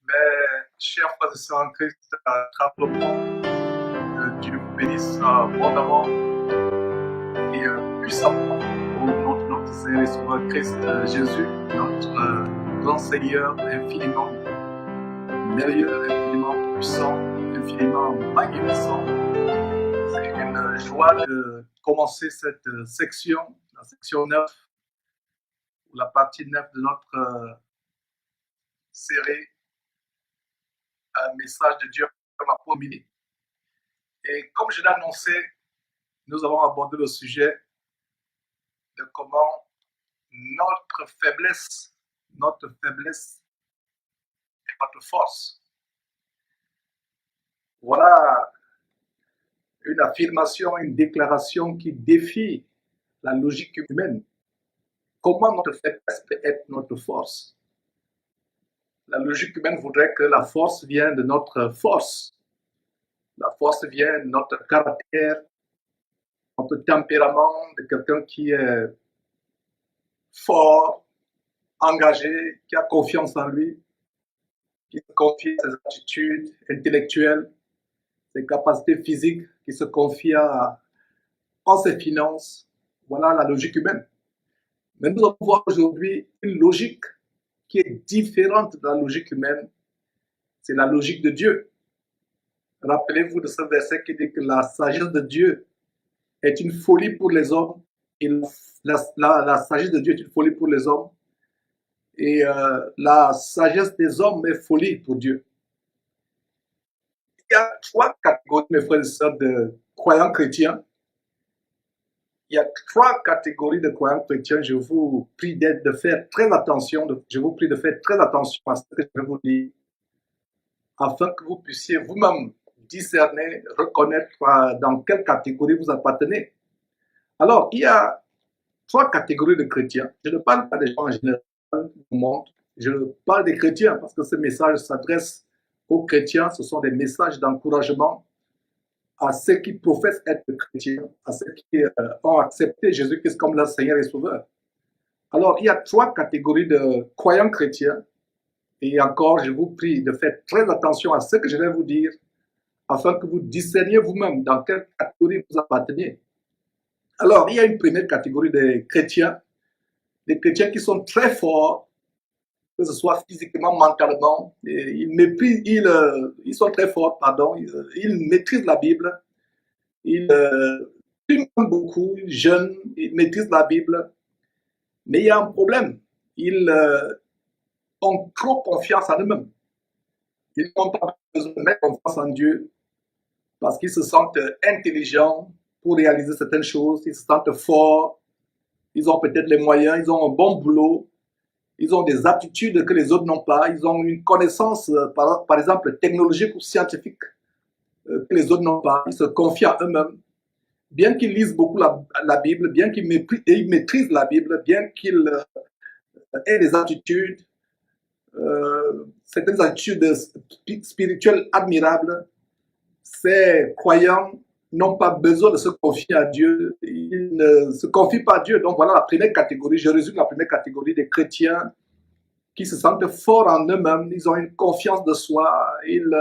Mes chers frères et sœurs en Christ, très proprement, que Dieu vous bénisse abondamment et puissamment au nom de notre Seigneur et Sauveur Christ Jésus, notre grand Seigneur, infiniment merveilleux, infiniment puissant, infiniment magnificent. C'est une joie de commencer cette section, la section 9, ou la partie 9 de notre série Un message de Dieu comme un premier. Et comme je l'ai annoncé, nous avons abordé le sujet de comment notre faiblesse est notre force. Voilà une affirmation, une déclaration qui défie la logique humaine. Comment notre faiblesse peut être notre force? La logique humaine voudrait que la force vienne de notre force. La force vient de notre caractère, notre tempérament, de quelqu'un qui est fort, engagé, qui a confiance en lui, qui se confie à ses aptitudes intellectuelles, ses capacités physiques, qui se confie en ses finances. Voilà la logique humaine. Mais nous allons voir aujourd'hui une logique qui est différente de la logique humaine. C'est la logique de Dieu. Rappelez-vous de ce verset qui dit que la sagesse de Dieu est une folie pour les hommes. Et la sagesse de Dieu est une folie pour les hommes. Et la sagesse des hommes est folie pour Dieu. Il y a trois catégories, mes frères et sœurs, de croyants chrétiens. Il y a trois catégories de croyants chrétiens. Je vous prie de faire très attention. Je vous prie de faire très attention à ce que je vais vous dire, afin que vous puissiez vous-même discerner, reconnaître dans quelle catégorie vous appartenez. Alors, il y a trois catégories de chrétiens. Je ne parle pas des gens en général du monde. Je parle des chrétiens parce que ce message s'adresse aux chrétiens. Ce sont des messages d'encouragement à ceux qui professent être chrétiens, à ceux qui ont accepté Jésus-Christ comme leur Seigneur et Sauveur. Alors, il y a trois catégories de croyants chrétiens. Et encore, je vous prie de faire très attention à ce que je vais vous dire, afin que vous discerniez vous-même dans quelle catégorie vous appartenez. Alors, il y a une première catégorie de chrétiens, des chrétiens qui sont très forts, que ce soit physiquement, mentalement. Ils sont très forts, pardon. Ils maîtrisent la Bible. Ils aiment beaucoup, ils jeûnent, ils maîtrisent la Bible. Mais il y a un problème. Ils ont trop confiance en eux-mêmes. Ils n'ont pas besoin de mettre confiance en Dieu parce qu'ils se sentent intelligents pour réaliser certaines choses. Ils se sentent forts. Ils ont peut-être les moyens. Ils ont un bon boulot. Ils ont des aptitudes que les autres n'ont pas. Ils ont une connaissance, par exemple, technologique ou scientifique que les autres n'ont pas. Ils se confient en eux-mêmes. Bien qu'ils lisent beaucoup la Bible, bien qu'ils maîtrisent la Bible, bien qu'ils aient des attitudes, certaines attitudes spirituelles admirables, ces croyants n'ont pas besoin de se confier à Dieu. Ils ne se confient pas à Dieu. Donc voilà la première catégorie. Je résume la première catégorie des chrétiens qui se sentent forts en eux-mêmes. Ils ont une confiance de soi. Ils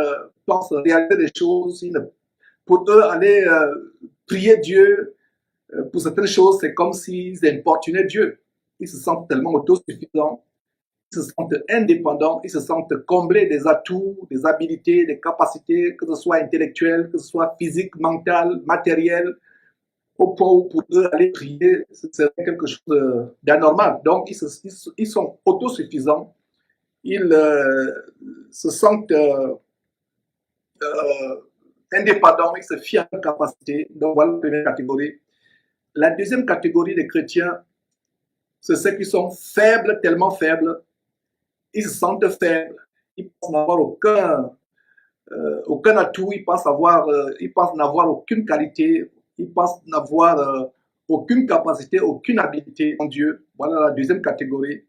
pensent réaliser des choses. Pour eux, aller prier Dieu pour certaines choses, c'est comme s'ils importunaient Dieu. Ils se sentent tellement autosuffisants, ils se sentent indépendants, ils se sentent comblés des atouts, des habilités, des capacités, que ce soit intellectuelles, que ce soit physiques, mentales, matérielles, au point où pour eux, aller prier, c'est quelque chose d'anormal. Donc, ils sont autosuffisants, ils se sentent indépendants, ils se fient à leurs capacités. Donc, voilà la première catégorie. La deuxième catégorie des chrétiens, c'est ceux qui sont faibles, tellement faibles, ils se sentent faibles, ils pensent n'avoir aucun atout, ils pensent n'avoir aucune qualité, ils pensent n'avoir aucune capacité, aucune habilité en Dieu. Voilà la deuxième catégorie.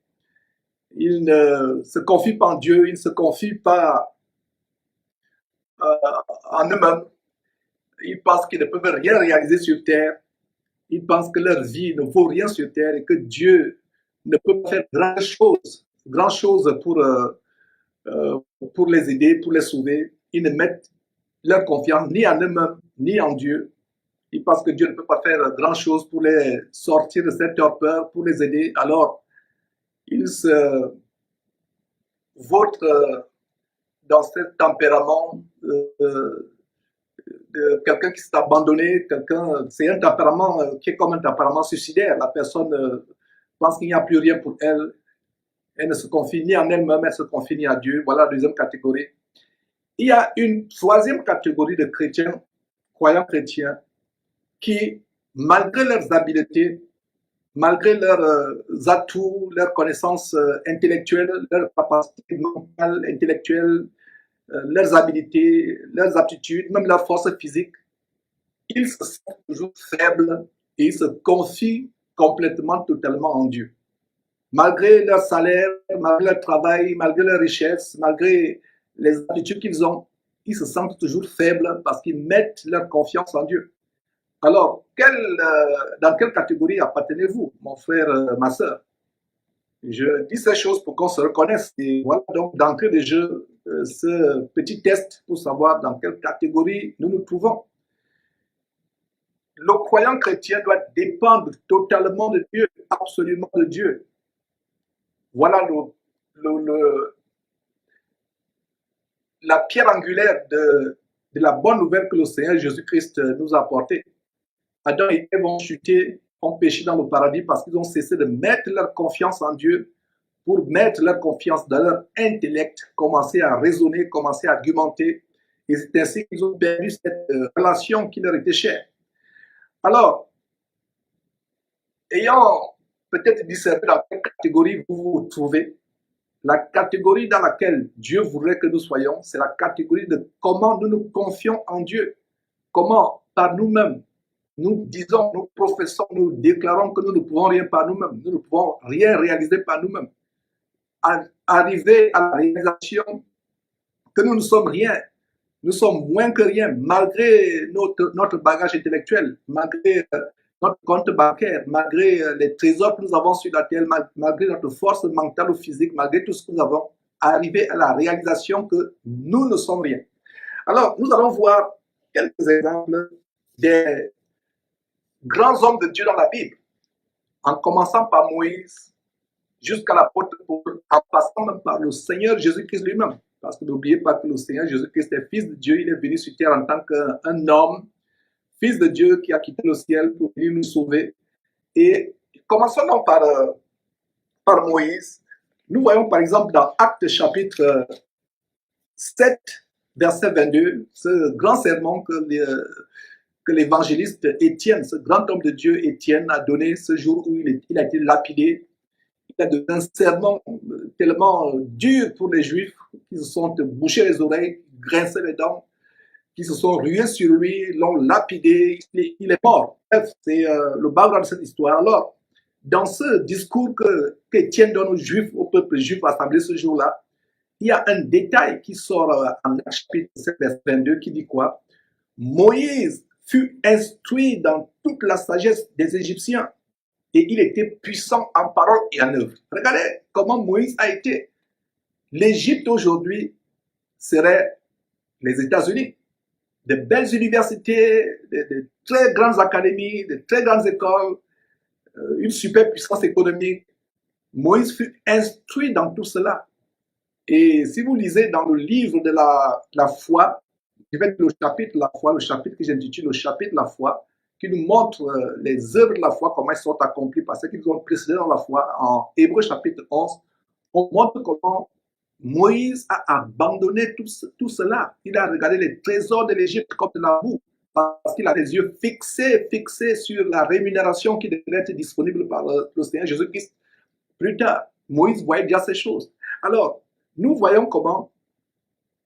Ils ne se confient pas en Dieu, ils ne se confient pas en eux-mêmes. Ils pensent qu'ils ne peuvent rien réaliser sur terre. Ils pensent que leur vie ne vaut rien sur terre et que Dieu ne peut pas faire grand chose pour pour les aider, pour les sauver. Ils ne mettent leur confiance ni en eux-mêmes, ni en Dieu. Ils pensent que Dieu ne peut pas faire grand-chose pour les sortir de cette torpeur, pour les aider. Alors, ils se vautrent dans ce tempérament de quelqu'un qui s'est abandonné, c'est un tempérament qui est comme un tempérament suicidaire. La personne pense qu'il n'y a plus rien pour elle. Elle ne se confie ni en elle-même, elle se confie ni à Dieu. Voilà la deuxième catégorie. Il y a une troisième catégorie de chrétiens, croyants chrétiens, qui, malgré leurs habiletés, malgré leurs atouts, leurs connaissances intellectuelles, leurs capacités mentales, intellectuelles, leurs habilités, leurs aptitudes, même leur force physique, ils se sentent toujours faibles et ils se confient complètement, totalement en Dieu. Malgré leur salaire, malgré leur travail, malgré leur richesse, malgré les habitudes qu'ils ont, ils se sentent toujours faibles parce qu'ils mettent leur confiance en Dieu. Alors, dans quelle catégorie appartenez-vous, mon frère, ma soeur? Je dis ces choses pour qu'on se reconnaisse. Et voilà donc d'entrée de jeu ce petit test pour savoir dans quelle catégorie nous nous trouvons. Le croyant chrétien doit dépendre totalement de Dieu, absolument de Dieu. Voilà la pierre angulaire de la bonne nouvelle que le Seigneur Jésus-Christ nous a apportée. Adam et Ève ont chuté, ont péché dans le paradis parce qu'ils ont cessé de mettre leur confiance en Dieu pour mettre leur confiance dans leur intellect, commencer à raisonner, commencer à argumenter. Et c'est ainsi qu'ils ont perdu cette relation qui leur était chère. Alors, ayant peut-être discerné dans quelle catégorie vous vous trouvez, la catégorie dans laquelle Dieu voudrait que nous soyons, c'est la catégorie de comment nous nous confions en Dieu. Comment, par nous-mêmes, nous disons, nous professons, nous déclarons que nous ne pouvons rien par nous-mêmes, nous ne pouvons rien réaliser par nous-mêmes. Arriver à la réalisation que nous ne sommes rien, nous sommes moins que rien, malgré notre bagage intellectuel, malgré notre compte bancaire, malgré les trésors que nous avons sur la terre, malgré notre force mentale ou physique, malgré tout ce que nous avons, arriver à la réalisation que nous ne sommes rien. Alors, nous allons voir quelques exemples des grands hommes de Dieu dans la Bible, en commençant par Moïse, jusqu'à l'apôtre Paul, en passant même par le Seigneur Jésus-Christ lui-même. Parce que n'oubliez pas que le Seigneur Jésus-Christ est fils de Dieu, il est venu sur terre en tant qu'un homme, fils de Dieu qui a quitté le ciel pour venir nous sauver. Et commençons donc par Moïse. Nous voyons par exemple dans Actes chapitre 7, verset 22, ce grand sermon que l'évangéliste Étienne, ce grand homme de Dieu Étienne, a donné ce jour où il a été lapidé. Il a donné un sermon tellement dur pour les Juifs qui se sont bouchés les oreilles, grincés les dents, qui se sont rués sur lui, l'ont lapidé, il est mort. Bref, c'est le background de cette histoire. Alors, dans ce discours qu'Étienne donne aux Juifs, au peuple juif assemblé ce jour-là, il y a un détail qui sort en chapitre 7, verset 22, qui dit quoi? Moïse fut instruit dans toute la sagesse des Égyptiens et il était puissant en parole et en œuvre. Regardez comment Moïse a été. L'Égypte aujourd'hui serait les États-Unis. De belles universités, de très grandes académies, de très grandes écoles, une super puissance économique. Moïse fut instruit dans tout cela. Et si vous lisez dans le livre de la foi, je vais le chapitre de la foi, le chapitre que j'intitule le chapitre de la foi, qui nous montre les œuvres de la foi, comment elles sont accomplies par ceux qui nous ont précédés dans la foi. En Hébreux chapitre 11, on montre comment Moïse a abandonné tout cela. Il a regardé les trésors de l'Égypte comme de la boue, parce qu'il a les yeux fixés sur la rémunération qui devrait être disponible par le Seigneur Jésus-Christ. Plus tard, Moïse voyait déjà ces choses. Alors, nous voyons comment,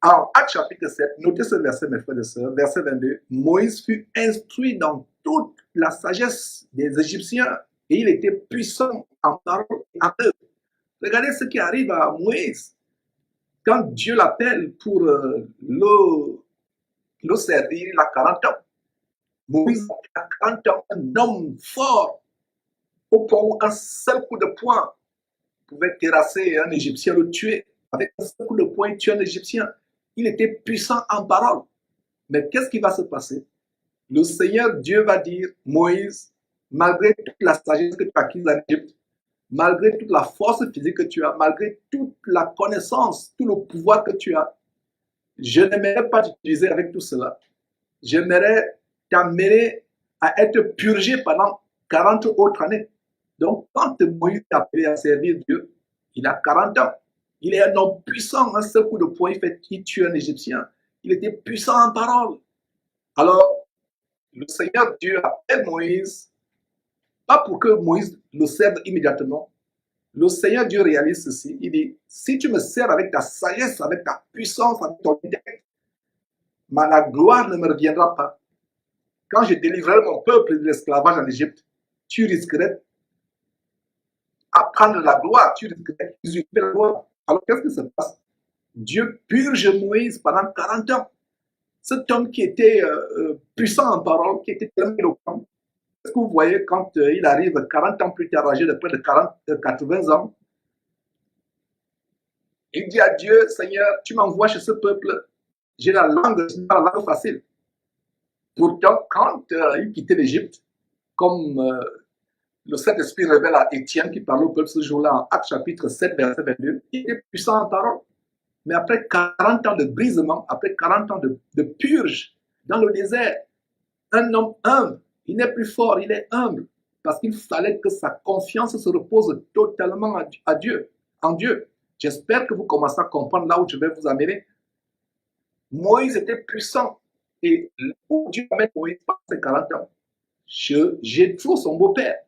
en Actes chapitre 7, notez ce verset, mes frères et sœurs, verset 22, Moïse fut instruit dans toute la sagesse des Égyptiens et il était puissant en parole et en œuvre. Regardez ce qui arrive à Moïse. Quand Dieu l'appelle pour le servir, il a 40 ans. Moïse a 40 ans, un homme fort, au point où un seul coup de poing pouvait terrasser un Égyptien, le tuer. avec un seul coup de poing, il tue un Égyptien. Il était puissant en parole. Mais qu'est-ce qui va se passer? Le Seigneur Dieu va dire, Moïse, malgré toute la sagesse que tu as acquise en Égypte, malgré toute la force physique que tu as, malgré toute la connaissance, tout le pouvoir que tu as, je n'aimerais pas t'utiliser avec tout cela. J'aimerais t'amener à être purgé pendant 40 autres années. Donc, quand Moïse est appelé à servir Dieu, il a 40 ans. Il est un homme puissant. Un seul coup de poing, il tue un Égyptien. Il était puissant en parole. Alors, le Seigneur Dieu appelle Moïse, pas pour que Moïse le serve immédiatement. Le Seigneur Dieu réalise ceci. Il dit, si tu me sers avec ta sagesse, avec ta puissance, avec ton intellect, mais la gloire ne me reviendra pas. Quand je délivrerai mon peuple de l'esclavage en Égypte, tu risquerais à prendre la gloire, tu risquerais d'usurper la gloire. Alors qu'est-ce qui se passe? Dieu purge Moïse pendant 40 ans. Cet homme qui était puissant en parole, qui était tellement éloquent, est-ce que vous voyez quand il arrive 40 ans plus tard, âgé de près de 80 ans, il dit à Dieu, Seigneur, tu m'envoies chez ce peuple, j'ai la langue facile. Pourtant, quand il quittait l'Égypte, comme le Saint-Esprit révèle à Étienne qui parlait au peuple ce jour-là en Actes chapitre 7, verset 22, il était puissant en parole. Mais après 40 ans de brisement, après 40 ans de purge dans le désert, un homme humble, il n'est plus fort, il est humble, parce qu'il fallait que sa confiance se repose totalement à Dieu, en Dieu. J'espère que vous commencez à comprendre là où je vais vous amener. Moïse était puissant, et où Dieu amène Moïse par ses 40 ans, Jéthro, son beau-père.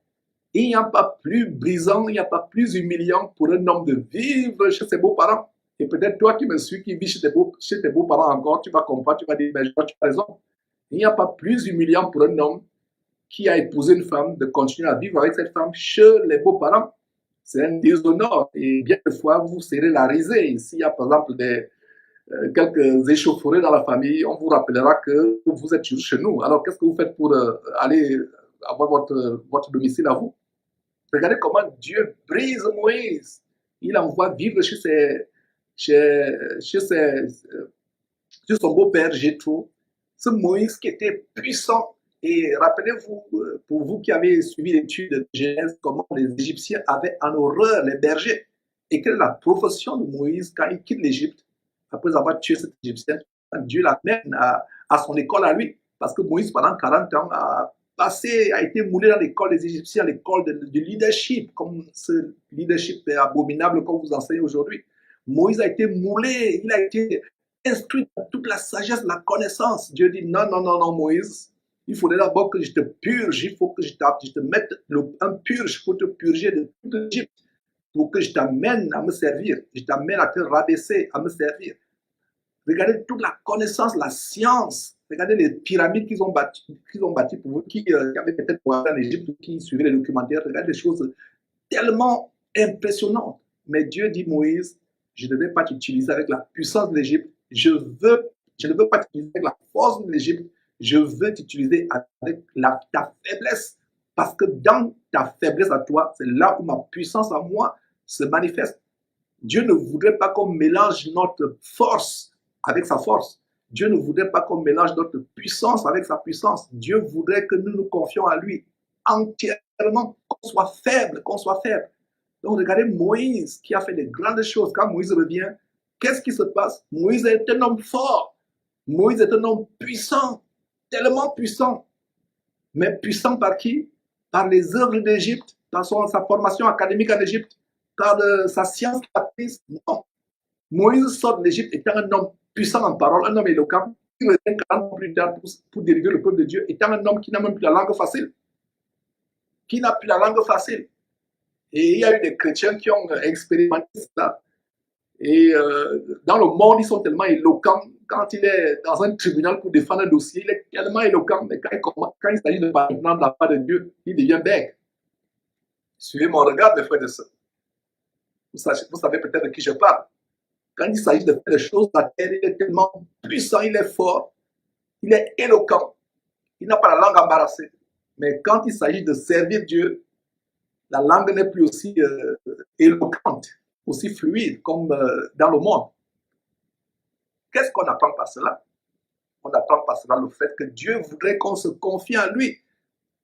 Il n'y a pas plus brisant, il n'y a pas plus humiliant pour un homme de vivre chez ses beaux-parents. Et peut-être toi qui me suis, qui vis chez tes beaux-parents encore, tu vas comprendre, tu vas dire, mais tu as raison. Il n'y a pas plus humiliant pour un homme qui a épousé une femme de continuer à vivre avec cette femme chez les beaux-parents. C'est un déshonneur. Et bien des fois, vous serez la risée. S'il y a par exemple quelques échauffourées dans la famille, on vous rappellera que vous êtes chez nous. Alors qu'est-ce que vous faites pour aller avoir votre domicile à vous? Regardez comment Dieu brise Moïse. Il envoie vivre chez son beau-père Jéthro. Ce Moïse qui était puissant. Et rappelez-vous, pour vous qui avez suivi l'étude de Genèse, comment les Égyptiens avaient en horreur les bergers. Et quelle est la profession de Moïse quand il quitte l'Égypte, après avoir tué cet Égyptien? Dieu l'amène à son école à lui. Parce que Moïse, pendant 40 ans, a été moulé dans l'école des Égyptiens, l'école du leadership, comme ce leadership abominable qu'on vous enseigne aujourd'hui. Moïse a été moulé, il a été instruit dans toute la sagesse, la connaissance. Dieu dit, non, non, non, non, Moïse, il faudrait d'abord que je te purge, il faut que je te mette un purge pour te purger de toute l'Égypte, pour que je t'amène à me servir, je t'amène à te rabaisser, à me servir. Regardez toute la connaissance, la science. Regardez les pyramides qu'ils ont bâties pour vous, qui avaient peut-être voyagé en Égypte ou qui suivaient les documentaires. Regardez des choses tellement impressionnantes. Mais Dieu dit, Moïse, je ne vais pas t'utiliser avec la puissance de l'Égypte. Je ne veux pas t'utiliser avec la force de l'Égypte. Je veux t'utiliser avec ta faiblesse. Parce que dans ta faiblesse à toi, c'est là où ma puissance à moi se manifeste. Dieu ne voudrait pas qu'on mélange notre force avec sa force. Dieu ne voudrait pas qu'on mélange notre puissance avec sa puissance. Dieu voudrait que nous nous confions à lui entièrement, qu'on soit faible, qu'on soit faible. Donc regardez Moïse qui a fait de grandes choses. Quand Moïse revient, qu'est-ce qui se passe? Moïse est un homme fort. Moïse est un homme puissant, tellement puissant. Mais puissant par qui? Par les œuvres d'Égypte, par sa formation académique en Égypte, par sa science qu'il a prise. Non. Moïse sort de l'Égypte étant un homme puissant en parole, un homme éloquent, qui revient 40 ans plus tard pour diriger le peuple de Dieu, étant un homme qui n'a même plus la langue facile. Qui n'a plus la langue facile. Et il y a eu des chrétiens qui ont expérimenté ça. Et dans le monde, ils sont tellement éloquents. Quand il est dans un tribunal pour défendre un dossier, il est tellement éloquent. Mais quand il s'agit de parler de la part de Dieu, il devient bègue. Suivez mon regard, mes frères et sœurs. Vous savez peut-être de qui je parle. Quand il s'agit de faire des choses, la terre, il est tellement puissant, il est fort, il est éloquent, il n'a pas la langue embarrassée. Mais quand il s'agit de servir Dieu, la langue n'est plus aussi éloquente. aussi fluide comme dans le monde. Qu'est-ce qu'on apprend par cela? On apprend par cela le fait que Dieu voudrait qu'on se confie en lui,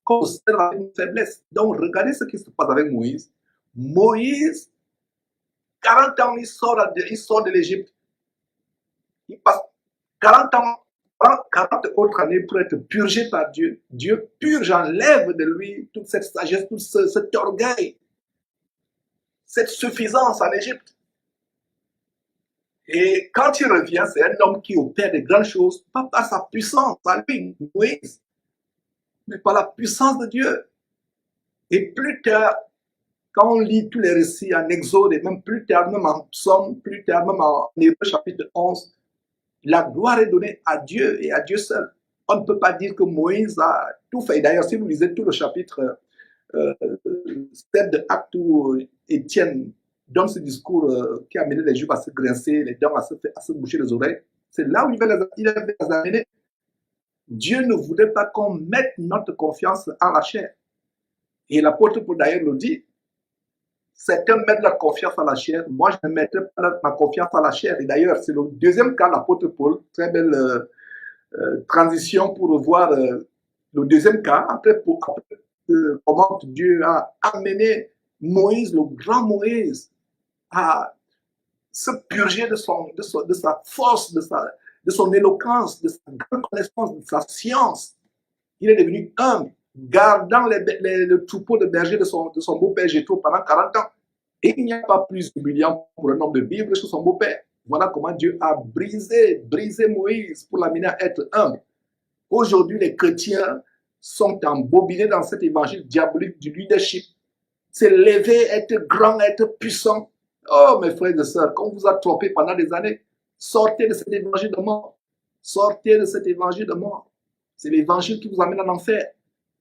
qu'on se serve avec une faiblesse. Donc, regardez ce qui se passe avec Moïse. Moïse, 40 ans, il sort de l'Égypte. Il passe 40 ans, 40 autres années pour être purgé par Dieu. Dieu purge, enlève de lui toute cette sagesse, tout cet orgueil, cette suffisance en Égypte. Et quand il revient, c'est un homme qui opère de grandes choses, pas par sa puissance, à lui, Moïse, mais par la puissance de Dieu. Et plus tard, quand on lit tous les récits en Exode, et même plus tard, même en Psaume, plus tard, même en Hébreux chapitre 11, la gloire est donnée à Dieu et à Dieu seul. On ne peut pas dire que Moïse a tout fait. D'ailleurs, si vous lisez tout le chapitre 7 de Actes où Étienne donne ce discours qui a amené les Juifs à se grincer les dents, à se boucher les oreilles, c'est là où il va les amener. Dieu ne voudrait pas qu'on mette notre confiance en la chair. Et l'apôtre Paul d'ailleurs le dit, certains mettent leur confiance en la chair, moi je ne mettrai pas ma confiance en la chair. Et d'ailleurs, c'est le deuxième cas, l'apôtre Paul, très belle transition pour voir le deuxième cas, après comment Dieu a amené Moïse, le grand Moïse, à se purger de sa force, de son éloquence, de sa grande connaissance, de sa science. Il est devenu humble, gardant le troupeau de berger de son beau-père Jéthro pendant 40 ans. Et il n'y a pas plus humiliant pour un homme de vivre chez son beau-père. Voilà comment Dieu a brisé Moïse pour l'amener à être humble. Aujourd'hui, les chrétiens sont embobinés dans cet évangile diabolique du leadership. C'est lever, être grand, être puissant. Oh, mes frères et sœurs, quand on vous a trompé pendant des années, sortez de cet évangile de mort. Sortez de cet évangile de mort. C'est l'évangile qui vous amène en enfer.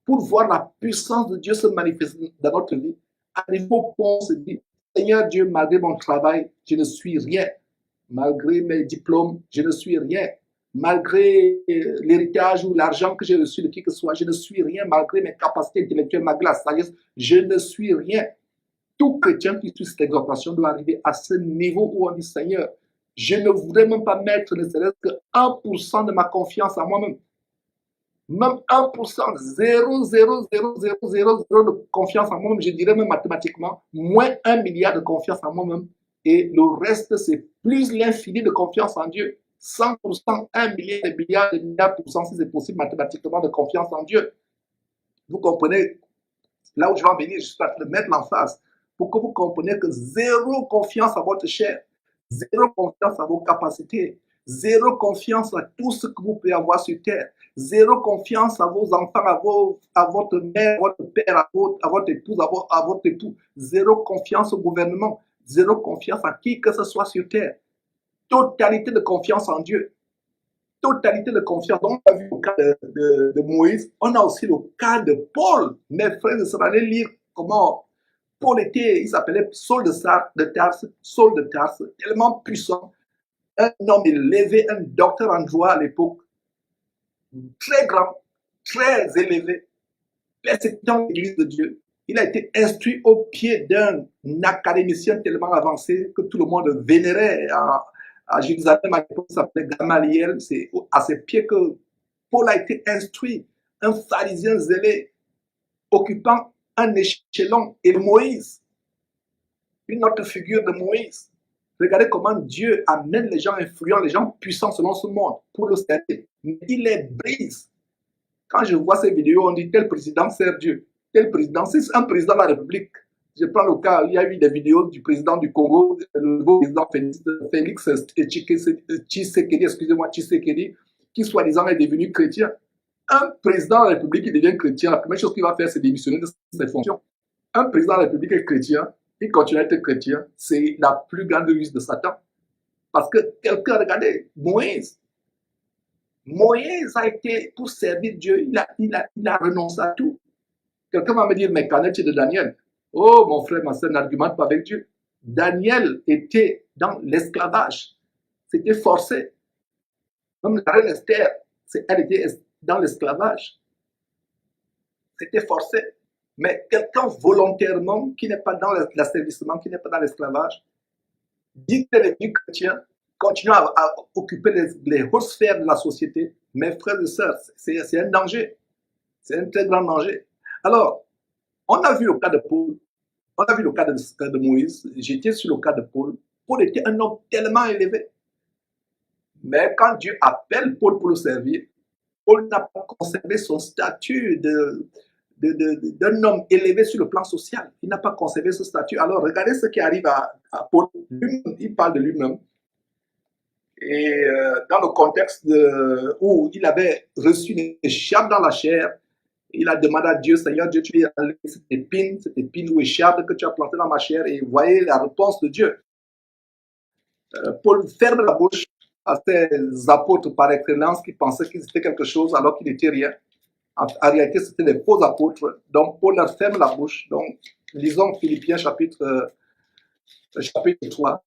Pour voir la puissance de Dieu se manifester dans notre vie, à niveau où on se dit, Seigneur Dieu, malgré mon travail, je ne suis rien. Malgré mes diplômes, je ne suis rien. Malgré l'héritage ou l'argent que j'ai reçu de qui que ce soit, je ne suis rien. Malgré mes capacités intellectuelles, malgré la sagesse, je ne suis rien. Tout chrétien qui suit cette exhortation doit arriver à ce niveau où on dit, Seigneur, je ne voudrais même pas mettre ne serait-ce que 1% de ma confiance en moi-même. Même 1%, 0,00000 de confiance en moi-même, je dirais même mathématiquement, moins 1 milliard de confiance en moi-même. Et le reste, c'est plus l'infini de confiance en Dieu. 100%, 1 milliard, de milliards pour cent, si c'est possible mathématiquement, de confiance en Dieu. Vous comprenez, là où je vais en venir, je suis en train de mettre l'emphase pour que vous compreniez que zéro confiance à votre chair, zéro confiance à vos capacités, zéro confiance à tout ce que vous pouvez avoir sur terre, zéro confiance à vos enfants, à votre mère, à votre père, à votre épouse, à votre époux, zéro confiance au gouvernement, zéro confiance à qui que ce soit sur terre. Totalité de confiance en Dieu. Totalité de confiance. Donc, on a vu le cas de Moïse, on a aussi le cas de Paul. Mes frères et sœurs, allez lire comment Paul était, il s'appelait Saul de Tarse, Saul de Tarse, tellement puissant, un homme élevé, un docteur en droit à l'époque, très grand, très élevé, persécutant l'église de Dieu. Il a été instruit au pied d'un académicien tellement avancé que tout le monde vénérait à Jérusalem, à l'époque, il s'appelait Gamaliel. C'est à ses pieds que Paul a été instruit, un pharisien zélé, occupant un échelon, et Moïse, une autre figure de Moïse. Regardez comment Dieu amène les gens influents, les gens puissants selon ce monde pour le servir. Mais il les brise. Quand je vois ces vidéos, on dit tel président sert Dieu. Tel président, c'est un président de la République. Je prends le cas, il y a eu des vidéos du président du Congo, le nouveau président Félix Tshisekedi, excusez-moi, Tshisekedi, qui soi-disant est devenu chrétien. Un président de la République qui devient chrétien, la première chose qu'il va faire, c'est démissionner de cette fonction. Un président de la République est chrétien, il continue à être chrétien, c'est la plus grande ruse de Satan. Parce que quelqu'un, regardez, Moïse a été, pour servir Dieu, il a renoncé à tout. Quelqu'un va me dire, mais qu'en est-il de Daniel? Oh, mon frère, ma soeur, n'argumente pas avec Dieu. Daniel était dans l'esclavage. C'était forcé. Même la reine Esther, elle était dans l'esclavage. C'était forcé. Mais quelqu'un volontairement qui n'est pas dans l'asservissement, qui n'est pas dans l'esclavage, dit qu'il est devenu chrétien, continue à occuper les hautes sphères de la société. Mes frères et sœurs, c'est un danger. C'est un très grand danger. Alors, on a vu le cas de Paul, on a vu le cas de Moïse, j'étais sur le cas de Paul. Paul était un homme tellement élevé. Mais quand Dieu appelle Paul pour le servir, Paul n'a pas conservé son statut d'un homme élevé sur le plan social. Il n'a pas conservé ce statut. Alors, regardez ce qui arrive à Paul. Il parle de lui-même. Et dans le contexte où il avait reçu une écharpe dans la chair, il a demandé à Dieu, Seigneur Dieu, tu as enlevé cette épine ou écharpe que tu as plantée dans ma chair. Et voyez la réponse de Dieu. Paul ferme la bouche à ces apôtres par excellence qui pensaient qu'ils étaient quelque chose alors qu'ils n'étaient rien. En réalité, c'était des faux apôtres. Donc, Paul leur ferme la bouche. Donc, lisons Philippiens chapitre 3.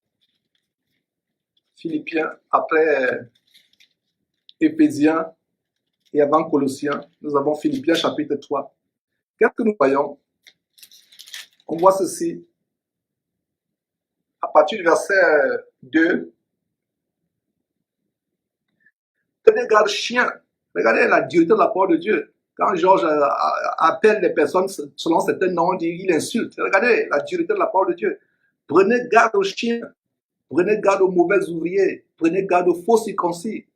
Philippiens, après Éphésiens et avant Colossiens, nous avons Philippiens chapitre 3. Qu'est-ce que nous voyons? On voit ceci. À partir du verset 2. Tenez garde, chien. Regardez la dureté de la parole de Dieu. Quand Georges appelle les personnes selon certains noms, il insulte. Regardez la dureté de la parole de Dieu. Prenez garde aux chiens. Prenez garde aux mauvais ouvriers. Prenez garde aux faux circoncis.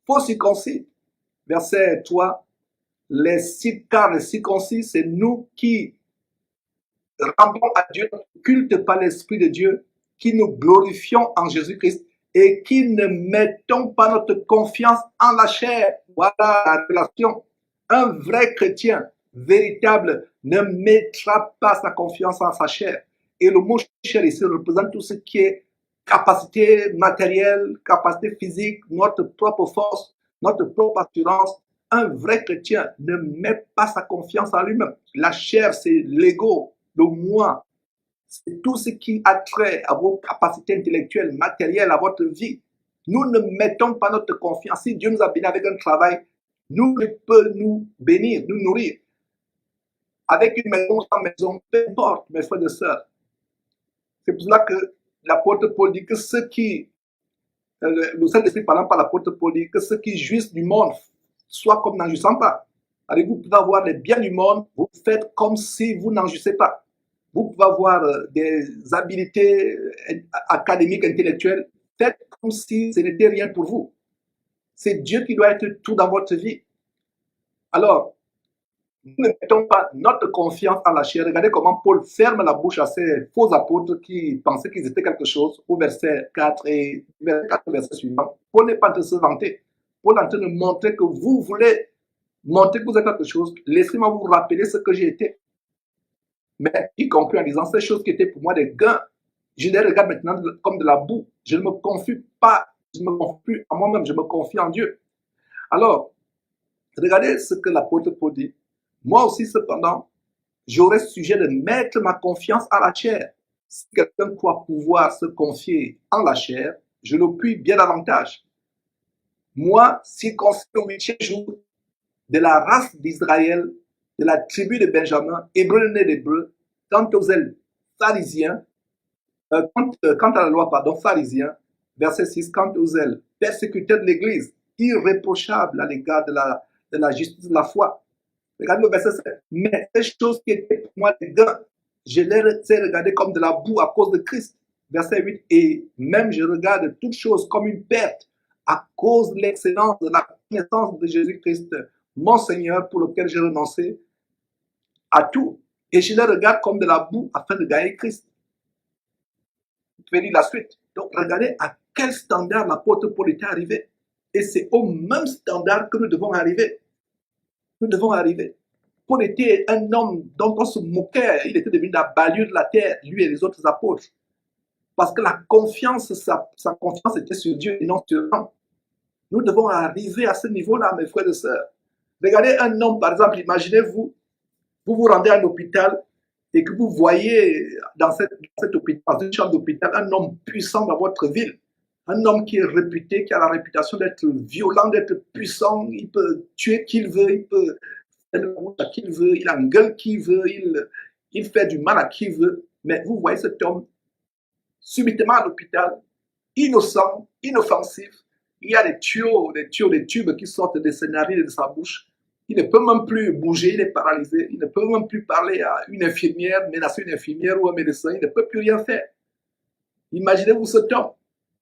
Faux circoncis. Verset 3. Les circoncis, c'est nous qui rendons à Dieu culte par l'Esprit de Dieu, qui nous glorifions en Jésus-Christ et qui ne mettons pas notre confiance en la chair. Voilà la relation. Un vrai chrétien véritable ne mettra pas sa confiance en sa chair. Et le mot chair ici représente tout ce qui est capacité matérielle, capacité physique, notre propre force, notre propre assurance. Un vrai chrétien ne met pas sa confiance en lui-même. La chair, c'est l'ego, le moi. C'est tout ce qui a trait à vos capacités intellectuelles, matérielles, à votre vie. Nous ne mettons pas notre confiance. Si Dieu nous a bénis avec un travail, nous peut nous bénir, nous nourrir. Avec une maison sans maison, peu importe, mes frères et sœurs. C'est pour cela que l'apôtre Paul dit que ceux qui, le Saint-Esprit parlant par l'apôtre Paul dit que ceux qui jouissent du monde soient comme n'en jouissant pas. Alors vous pouvez avoir les biens du monde, vous faites comme si vous n'en jouissez pas. Vous pouvez avoir des habiletés académiques, intellectuelles, faites comme si ce n'était rien pour vous. C'est Dieu qui doit être tout dans votre vie. Alors, nous ne mettons pas notre confiance en la chair. Regardez comment Paul ferme la bouche à ces faux apôtres qui pensaient qu'ils étaient quelque chose au verset 4 et verset suivant. Paul n'est pas en train de se vanter. Paul est en train de montrer que vous voulez montrer que vous êtes quelque chose. Laissez-moi vous rappeler ce que j'ai été. Mais il conclut en disant ces choses qui étaient pour moi des gains, je les regarde maintenant comme de la boue. Je ne me confie pas, je ne me confie plus à moi-même, je me confie en Dieu. Alors, regardez ce que l'apôtre Paul dit. Moi aussi, cependant, j'aurais sujet de mettre ma confiance à la chair. Si quelqu'un croit pouvoir se confier en la chair, je le puis bien davantage. Moi, circoncis au 8e jour, de la race d'Israël, de la tribu de Benjamin, hébreu né d'hébreu, quant aux ailes pharisiens, quant à la loi, pharisien, verset 6, quant aux ailes persécuteurs de l'Église, irréprochable à l'égard de la justice de la foi. Regardez le verset 7. Mais ces choses qui étaient pour moi des gains, je les ai regardées comme de la boue à cause de Christ. Verset 8. Et même je regarde toutes choses comme une perte à cause de l'excellence de la connaissance de Jésus-Christ, mon Seigneur, pour lequel j'ai renoncé à tout. Et je les regarde comme de la boue afin de gagner Christ. Vous pouvez lire la suite. Donc regardez à quel standard l'apôtre Paul était arrivé. Et c'est au même standard que nous devons arriver. Nous devons arriver. Paul était un homme dont on se moquait. Il était devenu la balure de la terre, lui et les autres apôtres. Parce que la confiance, sa confiance était sur Dieu et non sur l'homme. Nous devons arriver à ce niveau-là, mes frères et sœurs. Regardez un homme, par exemple, imaginez-vous, vous vous rendez à un hôpital et que vous voyez dans cet hôpital, dans une chambre d'hôpital, un homme puissant dans votre ville. Un homme qui est réputé, qui a la réputation d'être violent, d'être puissant, il peut tuer qui il veut, il peut faire le route à qui il veut, il engueule qui il veut, il fait du mal à qui il veut. Mais vous voyez cet homme subitement à l'hôpital, innocent, inoffensif. Il y a des tubes qui sortent des scénarios de sa bouche. Il ne peut même plus bouger, il est paralysé. Il ne peut même plus parler à une infirmière, menacer une infirmière ou un médecin. Il ne peut plus rien faire. Imaginez-vous cet homme,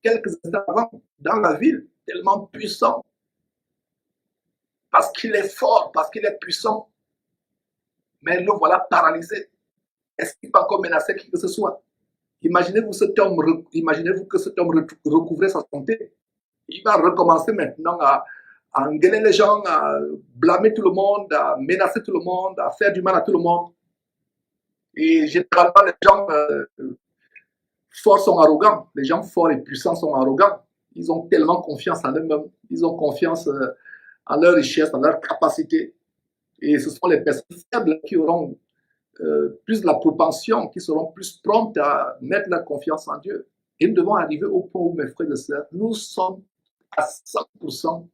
quelques instants avant, dans la ville, tellement puissant. Parce qu'il est fort, parce qu'il est puissant. Mais le voilà paralysé. Est-ce qu'il peut encore menacer qui que ce soit? Imaginez-vous que cet homme recouvrait sa santé. Il va recommencer maintenant à engueuler les gens, à blâmer tout le monde, à menacer tout le monde, à faire du mal à tout le monde. Et généralement, les gens forts sont arrogants. Les gens forts et puissants sont arrogants. Ils ont tellement confiance en eux-mêmes. Ils ont confiance en leur richesse, en leur capacité. Et ce sont les personnes faibles qui auront plus de la propension, qui seront plus promptes à mettre leur confiance en Dieu. Et nous devons arriver au point où, mes frères et sœurs, nous sommes à 100%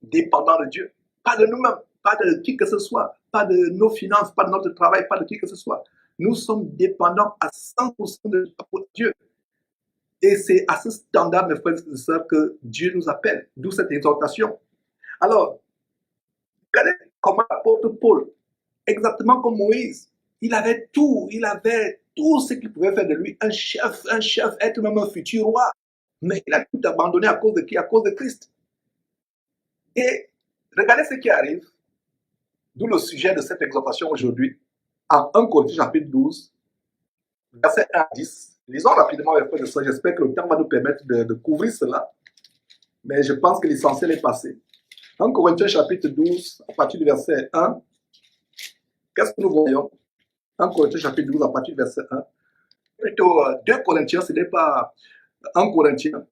dépendants de Dieu. Pas de nous-mêmes, pas de qui que ce soit, pas de nos finances, pas de notre travail, pas de qui que ce soit. Nous sommes dépendants à 100% de Dieu. Et c'est à ce standard, mes frères et sœurs, que Dieu nous appelle, d'où cette exhortation. Alors, regardez comment l'apôtre Paul, exactement comme Moïse, il avait tout ce qu'il pouvait faire de lui, un chef, être même un futur roi. Mais il a tout abandonné à cause de qui? À cause de Christ. Et regardez ce qui arrive, d'où le sujet de cette exhortation aujourd'hui, en 1 Corinthiens chapitre 12, verset 1 à 10. Lisons rapidement les frères de ça. J'espère que le temps va nous permettre de couvrir cela. Mais je pense que l'essentiel est passé. 1 Corinthiens chapitre 12, à partir du verset 1. Qu'est-ce que nous voyons? 1 Corinthiens chapitre 12, à partir du verset 1. Plutôt 2 Corinthiens, ce n'est pas 1 Corinthiens.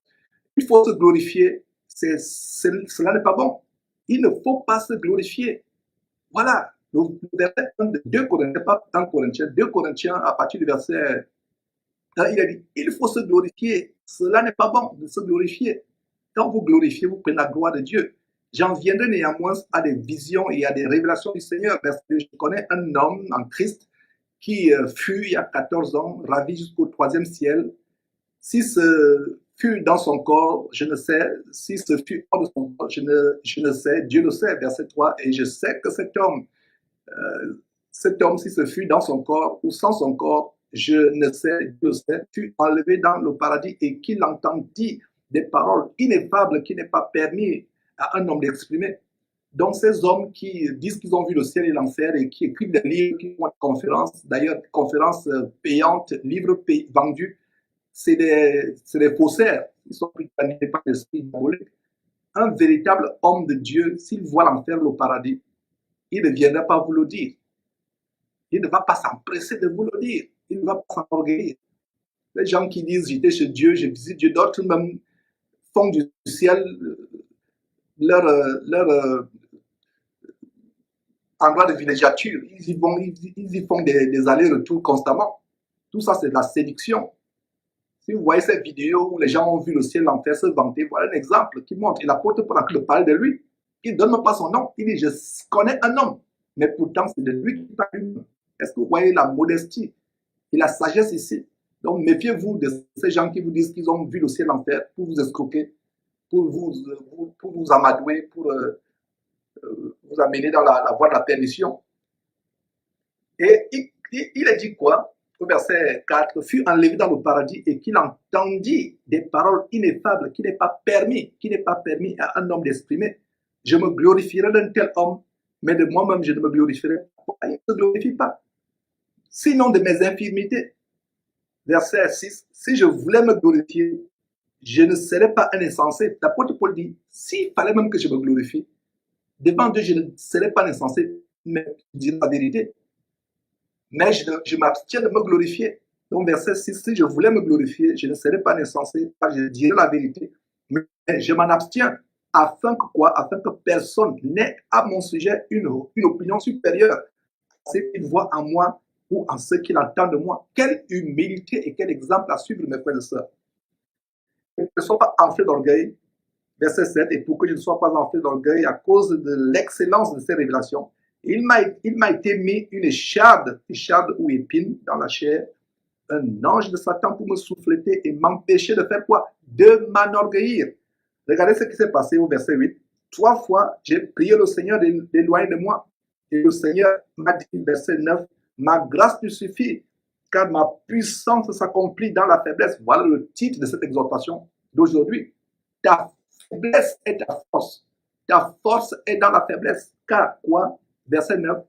Il faut se glorifier. Cela n'est pas bon. Il ne faut pas se glorifier. Voilà. Le verset 1 de 2 Corinthiens, pas 1 Corinthiens, 2 Corinthiens, à partir du verset 1, il a dit, il faut se glorifier. Cela n'est pas bon de se glorifier. Quand vous glorifiez, vous prenez la gloire de Dieu. J'en viendrai néanmoins à des visions et à des révélations du Seigneur, parce que je connais un homme en Christ qui fut, il y a 14 ans, ravi jusqu'au 3e ciel. Si ce fut dans son corps, je ne sais. Si ce fut hors de son corps, je ne sais. Dieu le sait, verset 3. Et je sais que cet homme, si ce fut dans son corps ou sans son corps, je ne sais, Dieu le sait, fut enlevé dans le paradis et qu'il entendit des paroles ineffables qui n'est pas permis à un homme d'exprimer. Donc ces hommes qui disent qu'ils ont vu le ciel et l'enfer et qui écrivent des livres, qui font des conférences, d'ailleurs conférences payantes, livres vendus, c'est des faussaires. Ils sont pris par l'esprit diabolique. Un véritable homme de Dieu, s'il voit l'enfer, le paradis, il ne viendra pas vous le dire. Il ne va pas s'empresser de vous le dire. Il ne va pas s'enorgueillir. Les gens qui disent j'étais chez Dieu, j'ai visité Dieu, d'autres même font du ciel leur endroit de villégiature. Ils y font des allers-retours constamment. Tout ça, c'est de la séduction. Si vous voyez cette vidéo où les gens ont vu le ciel, l'enfer se vanter, voilà un exemple qui montre. Et l'apôtre Paul parle de lui. Il ne donne même pas son nom. Il dit, je connais un homme. Mais pourtant, c'est de lui qui parle. Est-ce que vous voyez la modestie et la sagesse ici? Donc, méfiez-vous de ces gens qui vous disent qu'ils ont vu le ciel, l'enfer pour vous escroquer, pour vous amadouer, pour vous amener dans la voie de la perdition. Et il a dit quoi? Au verset 4, fut enlevé dans le paradis et qu'il entendit des paroles ineffables qui n'est pas permis à un homme d'exprimer. Je me glorifierai d'un tel homme, mais de moi-même je ne me glorifierai pas. Il ne se glorifie pas. Sinon de mes infirmités. Verset 6, si je voulais me glorifier, je ne serais pas un insensé. L'apôtre Paul dit, s'il fallait même que je me glorifie, devant Dieu, je ne serais pas un insensé, mais je dirais la vérité. Mais je m'abstiens de me glorifier. Donc, verset 6, si je voulais me glorifier, je ne serais pas insensé, je dirais la vérité. Mais je m'en abstiens, afin que quoi? Afin que personne n'ait à mon sujet une opinion supérieure à ce qu'il voit en moi ou en ce qu'il entend de moi. Quelle humilité et quel exemple à suivre, mes frères et sœurs. Que je ne sois pas enflé d'orgueil, verset 7, et pour que je ne sois pas enflé d'orgueil à cause de l'excellence de ces révélations, il m'a été mis une écharde ou épine dans la chair, un ange de Satan pour me souffleter et m'empêcher de faire quoi? De m'enorgueillir. Regardez ce qui s'est passé au verset 8. 3 fois, j'ai prié le Seigneur d'éloigner de moi. Et le Seigneur m'a dit, verset 9, ma grâce te suffit, car ma puissance s'accomplit dans la faiblesse. Voilà le titre de cette exhortation d'aujourd'hui. Ta faiblesse est ta force. Ta force est dans la faiblesse. Car quoi? Verset 9.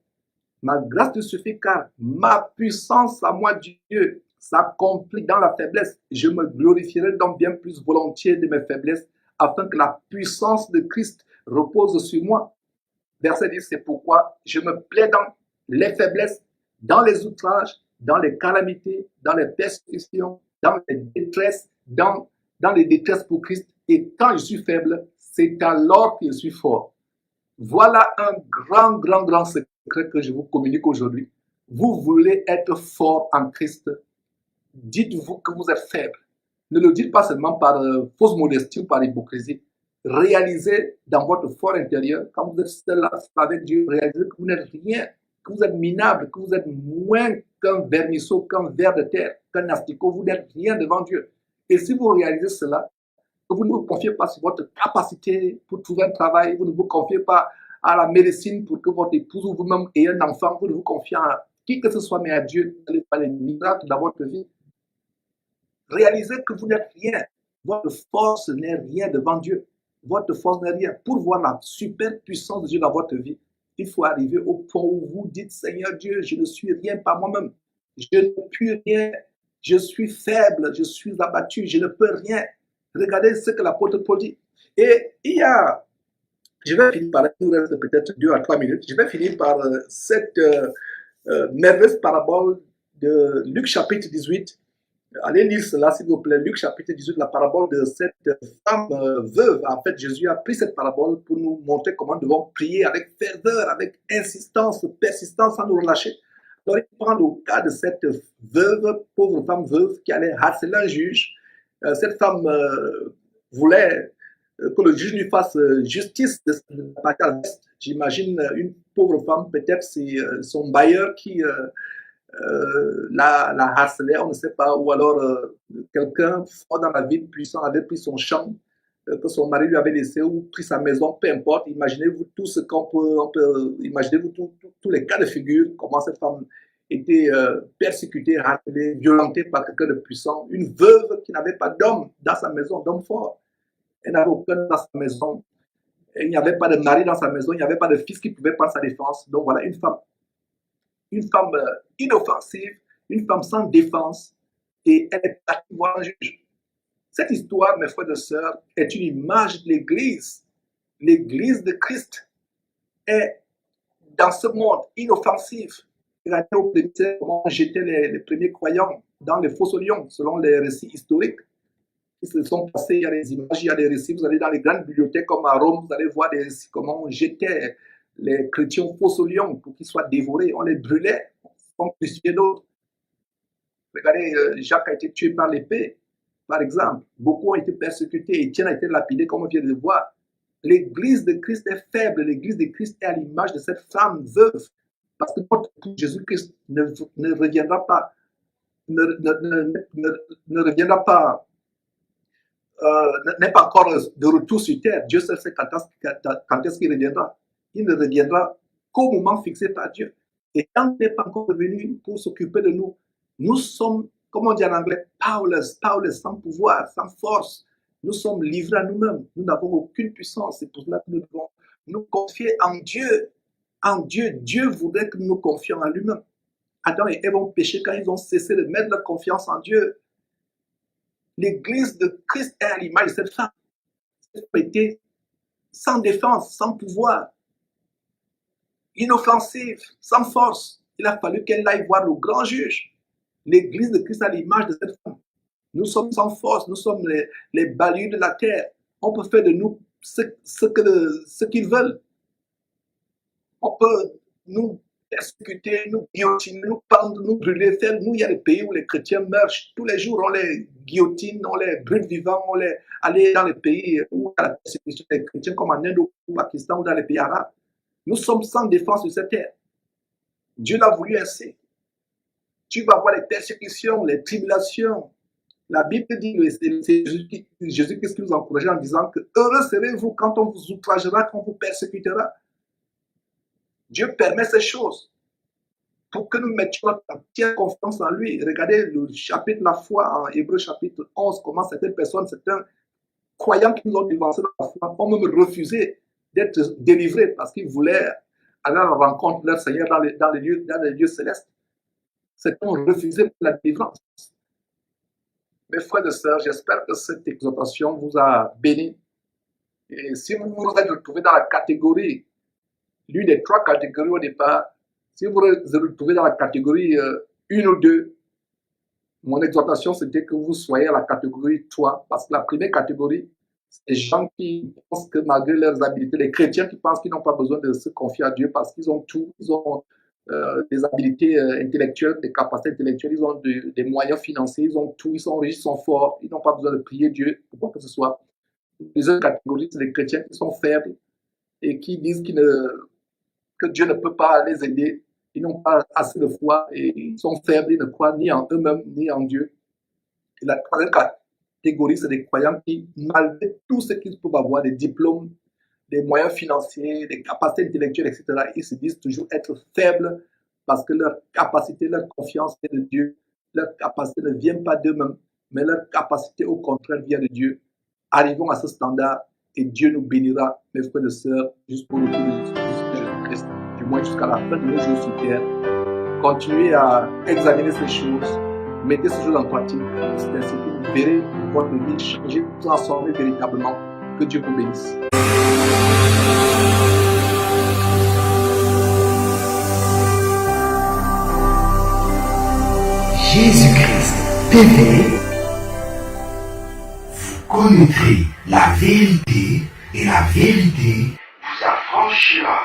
Ma grâce te suffit, car ma puissance à moi, Dieu, s'accomplit dans la faiblesse. Je me glorifierai donc bien plus volontiers de mes faiblesses, afin que la puissance de Christ repose sur moi. Verset 10, c'est pourquoi je me plais dans les faiblesses, dans les outrages, dans les calamités, dans les persécutions, dans les détresses, dans les détresses pour Christ. Et quand je suis faible, c'est alors que je suis fort. Voilà un grand secret que je vous communique aujourd'hui. Vous voulez être fort en Christ. Dites-vous que vous êtes faible. Ne le dites pas seulement par fausse modestie ou par hypocrisie. Réalisez dans votre fort intérieur, quand vous êtes seul avec Dieu, réalisez que vous n'êtes rien, que vous êtes minable, que vous êtes moins qu'un vermisseau, qu'un ver de terre, qu'un asticot. Vous n'êtes rien devant Dieu. Et si vous réalisez cela, que vous ne vous confiez pas sur votre capacité pour trouver un travail, vous ne vous confiez pas à la médecine pour que votre épouse ou vous-même ayez un enfant, vous ne vous confiez à qui que ce soit, mais à Dieu, vous allez faire les miracles dans votre vie. Réalisez que vous n'êtes rien. Votre force n'est rien devant Dieu. Votre force n'est rien. Pour voir la super puissance de Dieu dans votre vie, il faut arriver au point où vous dites, Seigneur Dieu, je ne suis rien par moi-même. Je ne puis rien. Je suis faible. Je suis abattu. Je ne peux rien. Regardez ce que l'apôtre Paul dit. Et je vais finir par, il nous reste peut-être 2 à 3 minutes, je vais finir par cette merveilleuse parabole de Luc chapitre 18. Allez lire cela, s'il vous plaît. Luc chapitre 18, la parabole de cette femme veuve. En fait, Jésus a pris cette parabole pour nous montrer comment nous devons prier avec ferveur, avec insistance, persistance, sans nous relâcher. Alors, il prend le cas de cette veuve, pauvre femme veuve, qui allait harceler un juge. Cette femme voulait que le juge lui fasse justice de sa part. J'imagine une pauvre femme, peut-être c'est son bailleur qui la harcelait, on ne sait pas, ou alors quelqu'un fort dans la ville puissant avait pris son champ que son mari lui avait laissé ou pris sa maison, peu importe. Imaginez-vous tout ce qu'on peut imaginez-vous tous les cas de figure, comment cette femme était persécutée, harcelée, violentée par quelqu'un de puissant, une veuve qui n'avait pas d'homme dans sa maison, d'homme fort. Elle n'avait aucun dans sa maison. Il n'y avait pas de mari dans sa maison, il n'y avait pas de fils qui pouvait prendre sa défense. Donc voilà, une femme inoffensive, une femme sans défense, et elle est partie voir un juge. Cette histoire, mes frères et sœurs, est une image de l'Église. L'Église de Christ est dans ce monde inoffensive. Regardez au premier, comment j'étais les premiers croyants dans les fossés lions, selon les récits historiques qui se sont passés. Il y a des images, il y a des récits. Vous allez dans les grandes bibliothèques comme à Rome, vous allez voir des récits, comment on jetait les chrétiens faux aux lions pour qu'ils soient dévorés. On les brûlait, on crucifiait d'autres. Regardez, Jacques a été tué par l'épée, par exemple. Beaucoup ont été persécutés. Étienne a été lapidé, comme on vient de le voir. L'église de Christ est faible. L'église de Christ est à l'image de cette femme veuve. Parce que notre Jésus-Christ ne reviendra pas. Ne reviendra pas. N'est pas encore de retour sur terre. Dieu seul sait quand est-ce qu'il reviendra. Il ne reviendra qu'au moment fixé par Dieu. Et tant qu'il n'est pas encore revenu pour s'occuper de nous, nous sommes, comme on dit en anglais, powerless, sans pouvoir, sans force. Nous sommes livrés à nous-mêmes. Nous n'avons aucune puissance. C'est pour cela que nous devons nous confier en Dieu. En Dieu, Dieu voudrait que nous nous confions en lui-même. Adam et Ève ont péché quand ils ont cessé de mettre leur confiance en Dieu. L'église de Christ est à l'image de cette femme. Elle était sans défense, sans pouvoir, inoffensive, sans force. Il a fallu qu'elle aille voir le grand juge. L'église de Christ est à l'image de cette femme. Nous sommes sans force, nous sommes les balayeurs de la terre. On peut faire de nous ce qu'ils veulent. On peut nous persécuter, nous guillotiner, nous pendre, nous brûler. Nous, il y a des pays où les chrétiens meurent tous les jours. On les guillotine, on les brûle vivants, on les aller dans les pays où il y a la persécution des chrétiens, comme en Inde ou au Pakistan ou dans les pays arabes. Nous sommes sans défense sur cette terre. Dieu l'a voulu ainsi. Tu vas voir les persécutions, les tribulations. La Bible dit, c'est Jésus-Christ qui nous encourageait en disant que heureux serez-vous quand on vous outragera, quand on vous persécutera. Dieu permet ces choses pour que nous mettions notre entière confiance en lui. Regardez le chapitre de la foi en Hébreu chapitre 11, comment certaines personnes, certains croyants qui nous ont devancés dans la foi ont même refusé d'être délivrés parce qu'ils voulaient aller à la rencontre de leur Seigneur dans les lieux célestes. Certains ont refusé la délivrance. Mes frères et sœurs, j'espère que cette exhortation vous a béni. Et si vous vous êtes retrouvés dans la catégorie, l'une des trois catégories au départ, si vous vous êtes retrouvés dans la catégorie 1 ou 2, mon exhortation c'était que vous soyez à la catégorie 3, parce que la première catégorie, c'est les gens qui pensent que malgré leurs habilités, les chrétiens qui pensent qu'ils n'ont pas besoin de se confier à Dieu parce qu'ils ont tout, ils ont des habilités intellectuelles, des capacités intellectuelles, ils ont des moyens financiers, ils ont tout, ils sont riches, ils sont forts, ils n'ont pas besoin de prier Dieu pour quoi que ce soit. La deuxième catégorie, c'est les chrétiens qui sont faibles et qui disent que Dieu ne peut pas les aider, ils n'ont pas assez de foi et ils sont faibles, ils ne croient ni en eux-mêmes ni en Dieu. Et la troisième catégorie, c'est des croyants qui, malgré tout ce qu'ils peuvent avoir, des diplômes, des moyens financiers, des capacités intellectuelles, etc., ils se disent toujours être faibles parce que leur capacité, leur confiance est de Dieu. Leur capacité ne vient pas d'eux-mêmes, mais leur capacité, au contraire, vient de Dieu. Arrivons à ce standard et Dieu nous bénira, mes frères et sœurs, jusqu'au retour de Jésus-Christ, du moins jusqu'à la fin de nos jours sur terre. Continuez à examiner ces choses, mettez ces choses en pratique. C'est ainsi que vous verrez votre vie changer, transformer véritablement. Que Dieu vous bénisse. Jésus-Christ TV, vous connaîtrez la vérité et la vérité vous affranchira.